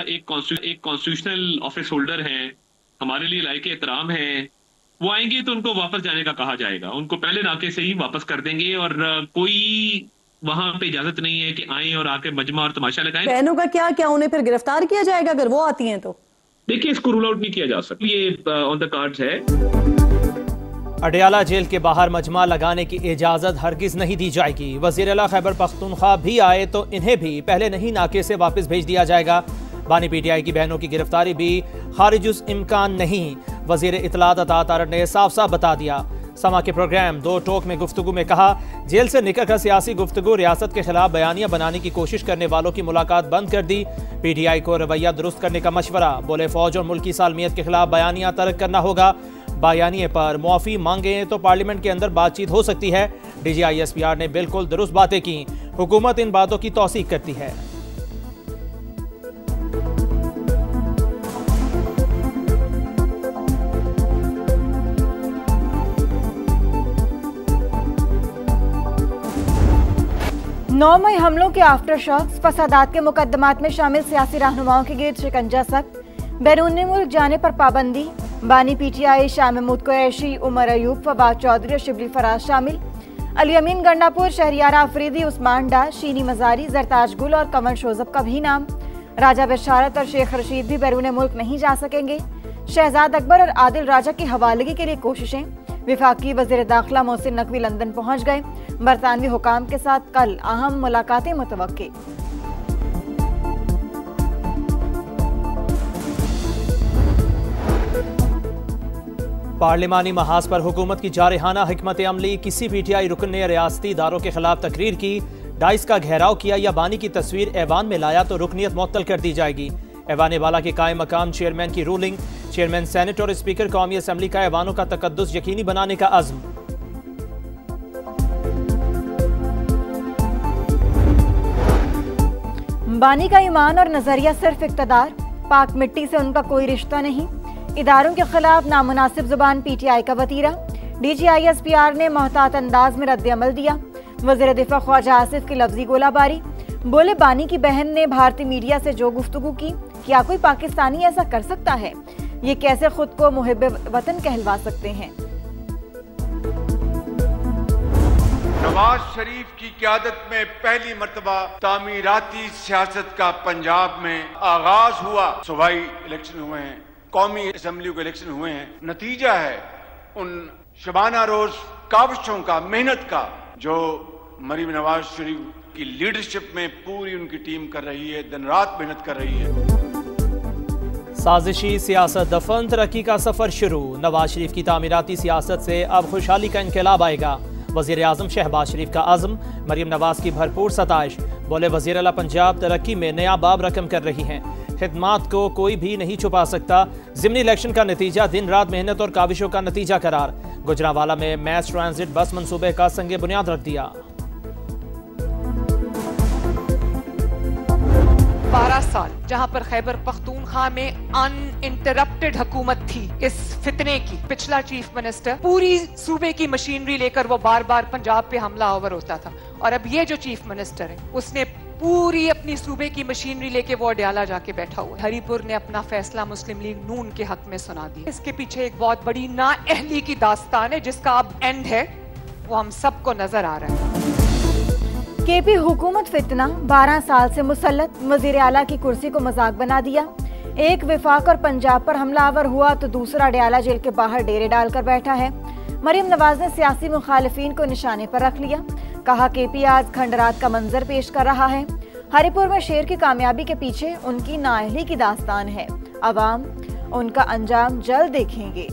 एक constitutional office holder हैं, हमारे लिए लायक एहतराम हैं, वो आएंगे तो उनको वापस जाने का कहा जाएगा, उनको पहले नाके से ही वापस कर देंगे। और कोई वहां पे इजाजत नहीं है कि आए और आके मजमा और तमाशा लगाएं। बहनों का क्या उन्हें फिर गिरफ्तार किया जाएगा अगर वो आती हैं तो? देखिए, इसको रूल आउट नहीं किया जा सकता, ये ऑन द कार्ड्स है। अडयाला जेल के बाहर मजमा लगाने की इजाजत हरगिज नहीं दी जाएगी। वजीर आला खैबर पख्तूनख्वा भी आए तो इन्हें भी पहले नहीं नाके से वापस भेज दिया जाएगा। बानी पीटीआई की बहनों की गिरफ्तारी भी खारिजुस इम्कान नहीं, वजीर इत्तलात अता तारड़ ने साफ साफ बता दिया। समा के प्रोग्राम दो टोक में गुफ्तगू में कहा, जेल से निकल कर सियासी गुफ्तगू रियासत के खिलाफ बयानियां बनाने की कोशिश करने वालों की मुलाकात बंद कर दी। पीटीआई को रवैया दुरुस्त करने का मशवरा, बोले फौज और मुल्की सालमियत के खिलाफ बयानियां तर्क करना होगा। बयानिए पर मुआफी मांगे तो पार्लियामेंट के अंदर बातचीत हो सकती है। DGISPR ने बिल्कुल दुरुस्त बातें की, हुकूमत इन बातों की तौसीक करती है। नौ मई हमलों के आफ्टर शॉक्स, फसादात के मुकदमात में शामिल सियासी रहनुमाओं के गिर्द शिकंजा सख्त, बैरून मुल्क जाने पर पाबंदी। बानी पीटीआई शाह महमूद कुरैशी, उमर अयूब, फवाद चौधरी और शिबली फराज शामिल। अली अमीन गंडापुर, शहरियारा अफरीदी, उस्मान डार, शीनी मजारी, जरताज गुल और कमर शोजब का भी नाम। राजा बशारत और शेख रशीद भी बैरून मुल्क नहीं जा सकेंगे। शहजाद अकबर और आदिल राजा की हवालगी के लिए कोशिशें। विफाकी वजीर दाखिला मोहसिन नकवी लंदन पहुंच गए। बरतानवी हुकाम के साथ कल अहम मुलाकातें मुतवक्के। पार्लिमानी महाज पर हुकूमत की जारहाना हिकमत अमली, किसी पीटीआई रुकन ने रियासती इदारों के खिलाफ तकरीर की, डाइस का घेराव किया या बानी की तस्वीर ऐवान में लाया तो रुकनीत मुअत्तल कर दी जाएगी। ऐवान बाला के कायम मकाम चेयरमैन की रूलिंग, चेयरमैन सेनेट और स्पीकर कौमी असम्बली का ऐवानों का तकद्दुस यकीनी बनाने का अज़्म। बानी का ईमान और नजरिया सिर्फ इक़्तिदार, पाक मिट्टी से उनका कोई रिश्ता नहीं। इदारों के खिलाफ नामुनासिब जुबान पीटीआई का वतीरा। DGISPR ने मोहतात अंदाज में रद्द-ए-अमल दिया। वज़ीर दिफा ख्वाजा आसिफ की लफ्जी गोलाबारी, बोले बानी की बहन ने भारतीय मीडिया से जो गुफ्तगू की, क्या कोई पाकिस्तानी ऐसा कर सकता है? ये कैसे खुद को मुहिब वतन कहलवा सकते हैं? नवाज शरीफ की क़यादत में पहली मर्तबा तामीराती सियासत का पंजाब में आगाज हुआ। सूबाई इलेक्शन हुए हैं, कौमी असम्बली के इलेक्शन हुए हैं। नतीजा है उन शबाना रोज काविशों का, मेहनत का, जो मरीम नवाज शरीफ की लीडरशिप में पूरी उनकी टीम कर रही है, दिन रात मेहनत कर रही है। साजिशी सियासत दफन, तरक्की का सफर शुरू। नवाज शरीफ की तामीराती सियासत से अब खुशहाली का इनकलाब आएगा। वजीर आजम शहबाज शरीफ का आज़म, मरीम नवाज की भरपूर सताइश, बोले वजीर आला पंजाब तरक्की में नया बाब रकम कर रही हैं। खिदमात को कोई भी नहीं छुपा सकता। ज़िमनी इलेक्शन का नतीजा दिन रात मेहनत और काविशों का नतीजा करार। गुजरांवाला में मैस ट्रांजिट बस मंसूबे का संगे बुनियाद रख दिया। 12 साल जहां पर खैबर पख्तूनख्वा में अनइंटरप्टेड हुकूमत थी इस फितने की, पिछला चीफ मिनिस्टर पूरी सूबे की मशीनरी लेकर वो बार बार पंजाब पे हमला आवर होता था, और अब ये जो चीफ मिनिस्टर है उसने पूरी अपनी सूबे की मशीनरी लेके वो अडयाला जाके बैठा हुआ है। हरिपुर ने अपना फैसला मुस्लिम लीग नून के हक में सुना दिया। इसके पीछे एक बहुत बड़ी नाअहली की दास्तान है जिसका अब एंड है, वो हम सबको नजर आ रहा है। KP हुकूमत फितना, 12 साल से मुसल्लत, वजीर आला की कुर्सी को मजाक बना दिया। एक विफाक और पंजाब पर हमलावर हुआ तो दूसरा अडयाला जेल के बाहर डेरे डालकर बैठा है। मरीम नवाज ने सियासी मुखालिफिन को निशाने पर रख लिया। कहा KP आज खंडरात का मंजर पेश कर रहा है। हरिपुर में शेर की कामयाबी के पीछे उनकी नाअहली की दास्तान है। अवाम उनका अंजाम जल्द देखेंगे।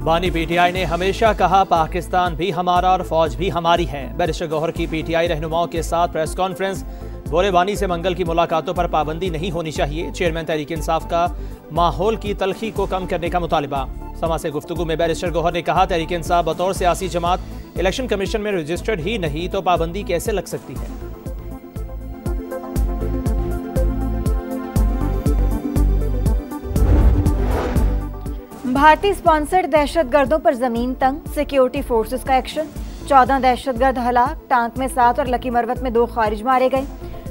बानी पीटीआई ने हमेशा कहा पाकिस्तान भी हमारा और फौज भी हमारी है। बैरिस्टर गौहर की पीटीआई रहनुमाओं के साथ प्रेस कॉन्फ्रेंस, बोले बानी से मंगल की मुलाकातों पर पाबंदी नहीं होनी चाहिए। चेयरमैन तहरीक इंसाफ का माहौल की तलखी को कम करने का मुतालिबा। समा से गुफ्तगू में बैरिस्टर गौहर ने कहा तहरीक इंसाफ बतौर सियासी जमात इलेक्शन कमीशन में रजिस्टर्ड ही नहीं तो पाबंदी कैसे लग सकती है। भारतीय स्पॉन्सर्ड दहशत गर्दों पर जमीन तंग, सिक्योरिटी फोर्सेस का एक्शन। 14 दहशतगर्द हलाक, टांक में 7 और लकी मरवत में 2 खारिज मारे गए।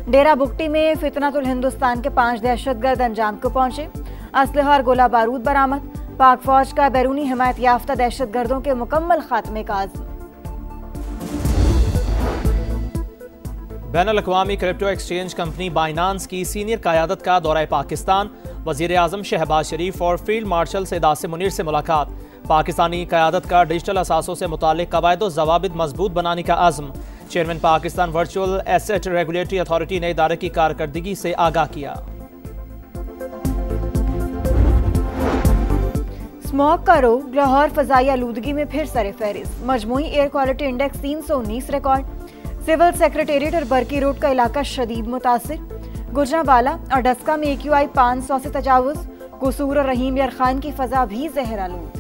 डेरा बुगटी में फितनतुल हिंदुस्तान के 5 दहशतगर्द अंजाम को पहुंचे। असलहा और गोला बारूद बरामद। पाक फौज का बैरूनी हिमायत याफ्ता दहशतगर्दों के मुकम्मल खात्मे का आज़म। बैनुल-अक़वामी क्रिप्टो एक्सचेंज कंपनी बाइनांस की सीनियर क़यादत का दौरा पाकिस्तान। वज़ीर आज़म शहबाज शरीफ और फील्ड मार्शल सैयद मुनीर से मुलाकात। पाकिस्तानी क़यादत का डिजिटल असासों से मुतालिक कवायद व ज़वाबित मजबूत बनाने का आज़म। Chairman Pakistan virtual asset regulatory authority ने इदारे की कारकर्दगी से आगाह किया। स्मॉग का रोग, लाहौर फ़ज़ाई आलूदगी में फिर सरे फहरिस्त। मजमूई air quality index 319 record. Civil secretariat और बरकी रोड का इलाका शदीद मुतासिर। गुजरांवाला और डस्का में AQI 500 से तजावुज। कसूर और रहीम यार खान की फ़ज़ा भी ज़हर आलूद।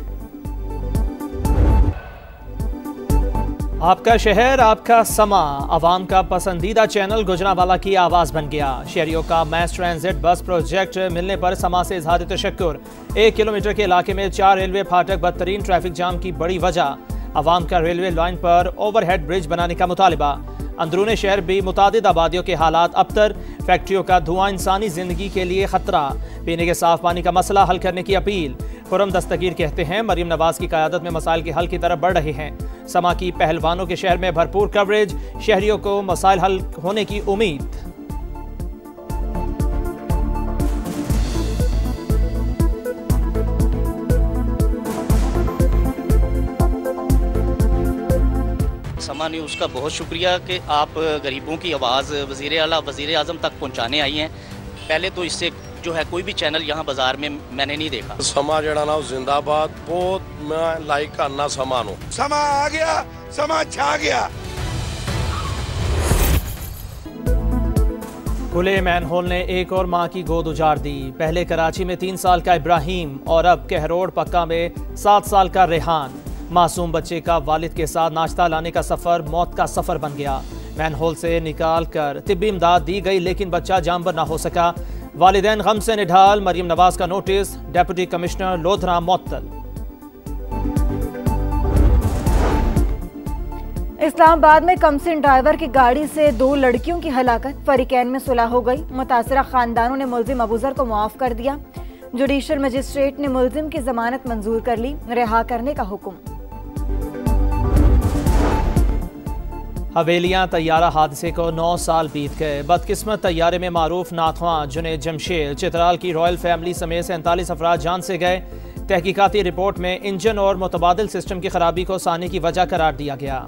आपका शहर आपका समा, अवाम का पसंदीदा चैनल गुजरांवाला की आवाज़ बन गया। शहरियों का मैस ट्रांजिट बस प्रोजेक्ट मिलने पर समा से इजहार तशक्कुर। 1 किलोमीटर के इलाके में 4 रेलवे फाटक बदतरीन ट्रैफिक जाम की बड़ी वजह। अवाम का रेलवे लाइन पर ओवरहेड ब्रिज बनाने का मुतालिबा। अंदरूनी शहर भी मुतादिद आबादियों के हालात अबतर। फैक्ट्रियों का धुआं इंसानी जिंदगी के लिए खतरा। पीने के साफ पानी का मसला हल करने की अपील। खुरम दस्तगीर कहते हैं मरीम नवाज की क़यादत में मसाइल के हल की तरफ बढ़ रहे हैं। समा की पहलवानों के शहर में भरपूर कवरेज। शहरियों को मसाइल हल होने की उम्मीद। समा न्यूज़ का बहुत शुक्रिया कि आप गरीबों की आवाज़ वज़ीर आला वज़ीर आज़म तक पहुँचाने आई हैं। पहले तो इससे जो है कोई भी चैनल यहाँ बाजार में मैंने नहीं देखा। समा जड़ा ना जिंदाबाद, बहुत मैं लाइक करना समा नु। समा आ गया, समा छा गया। खुले मैनहोल ने एक और मां की गोद उजाड़ दी। पहले कराची में 3 साल का इब्राहिम और अब कहरोड़ पक्का में 7 साल का रेहान। मासूम बच्चे का वालिद के साथ नाश्ता लाने का सफ़र मौत का सफ़र बन गया। मैनहोल से निकाल कर तिब्बी इमदाद दी गई लेकिन बच्चा जानबर ना हो सका। वालिदैन गम से निढाल। मरीम नवाज का नोटिस। डेप्यूटी कमिश्नर लोधरा मुअत्तल। इस्लामाबाद में कमसिन ड्राइवर की गाड़ी से 2 लड़कियों की हलाकत। फरीकैन में सुलह हो गई। मुतासिरा खानदानों ने मुल्जिम अबूजर को मुआफ कर दिया। जुडिशल मजिस्ट्रेट ने मुल्जिम की जमानत मंजूर कर ली। रिहा करने का हुक्म। हवेलियां तैयारा हादसे को 9 साल बीत गए। बदकिस्मत तैयारे में मारूफ नाथवां जुनेद जमशेद चित्राल की रॉयल फैमिली समेत 47 अफराद जान से गए। तहकीकाती रिपोर्ट में इंजन और मुतबादिल सिस्टम की खराबी को साने की वजह करार दिया गया।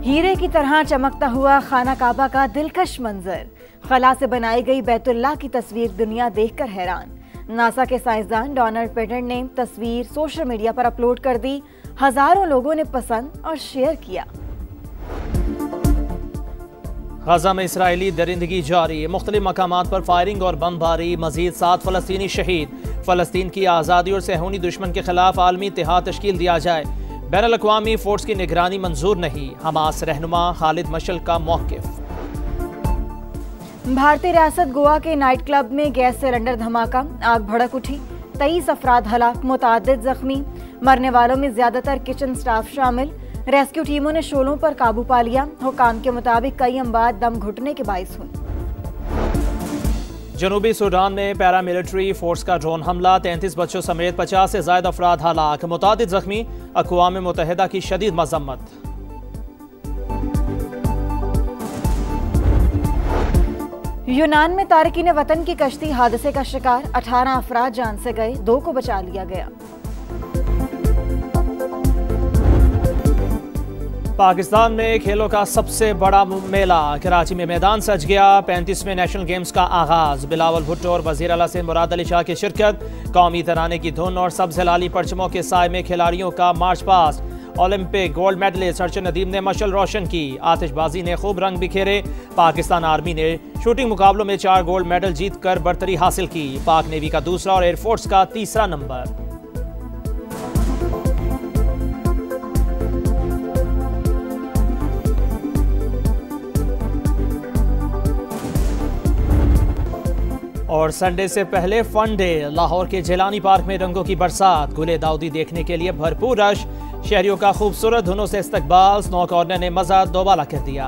हीरे की तरह चमकता हुआ खाना काबा का दिलकश मंजर। खला से बनाई गई बैतुल्लाह की तस्वीर दुनिया देखकर हैरान। नासा के साइंसदान डोनाल्ड पेटेंट ने तस्वीर सोशल मीडिया पर अपलोड कर दी। हजारों लोगों ने पसंद और शेयर किया। गजा में इसराइली दरिंदगी जारी। मुख्तलिफ मकामात पर फायरिंग और बमबारी। मजीद 7 फ़लस्तीनी शहीद। फ़लस्तीन की आज़ादी और सहूनी दुश्मन के खिलाफ आलमी इत्तेहाद तश्कील दिया जाए। बैनुल-अक़वामी फोर्स की निगरानी मंजूर नहीं। हमास रहनुमा खालिद मशल का मौक़िफ़। भारतीय रियासत गोवा के नाइट क्लब में गैस सिलेंडर धमाका। आग भड़क उठी। 23 अफराद हलाक, मुतादिद जख्मी। मरने वालों में ज्यादातर किचन स्टाफ शामिल। रेस्क्यू टीमों ने शोलों पर काबू पा लिया। हुकाम के मुताबिक कई अमवात दम घुटने के बाइस हुई। जनूबी सूडान में पैरामिलिट्री फोर्स का ड्रोन हमला। 33 बच्चों समेत 50 से ज्यादा अफराद हलाक, मुतादिद जख्मी। अक़वाम मुत्तहिदा की शदीद मजम्मत। यूनान में तारकीन वतन की कश्ती हादसे का शिकार। 18 अफराद जान से गए, 2 को बचा लिया गया। पाकिस्तान में खेलों का सबसे बड़ा मेला कराची में मैदान सज गया। 35वें नेशनल गेम्स का आगाज। बिलावल भुट्टो और वज़ीर आला से मुराद अली शाह की शिरकत। कौमी तराने की धुन और सब्ज़ हिलाली परचमों के साए में खिलाड़ियों का march past. Olympic gold medalist Arshad Nadeem ने मशल रोशन की। आतिशबाजी ने खूब रंग बिखेरे। पाकिस्तान आर्मी ने शूटिंग मुकाबलों में 4 गोल्ड मेडल जीत कर बरतरी हासिल की। पाक नेवी का दूसरा और एयरफोर्स का तीसरा नंबर। और संडे से पहले फन डे। लाहौर के जेलानी पार्क में रंगों की बरसात। गुले दाऊदी देखने के लिए भरपूर रश। शहरियों का खूबसूरत धुनों से इस्तकबाल, स्नो कॉर्नर ने मजा दोबारा कर दिया।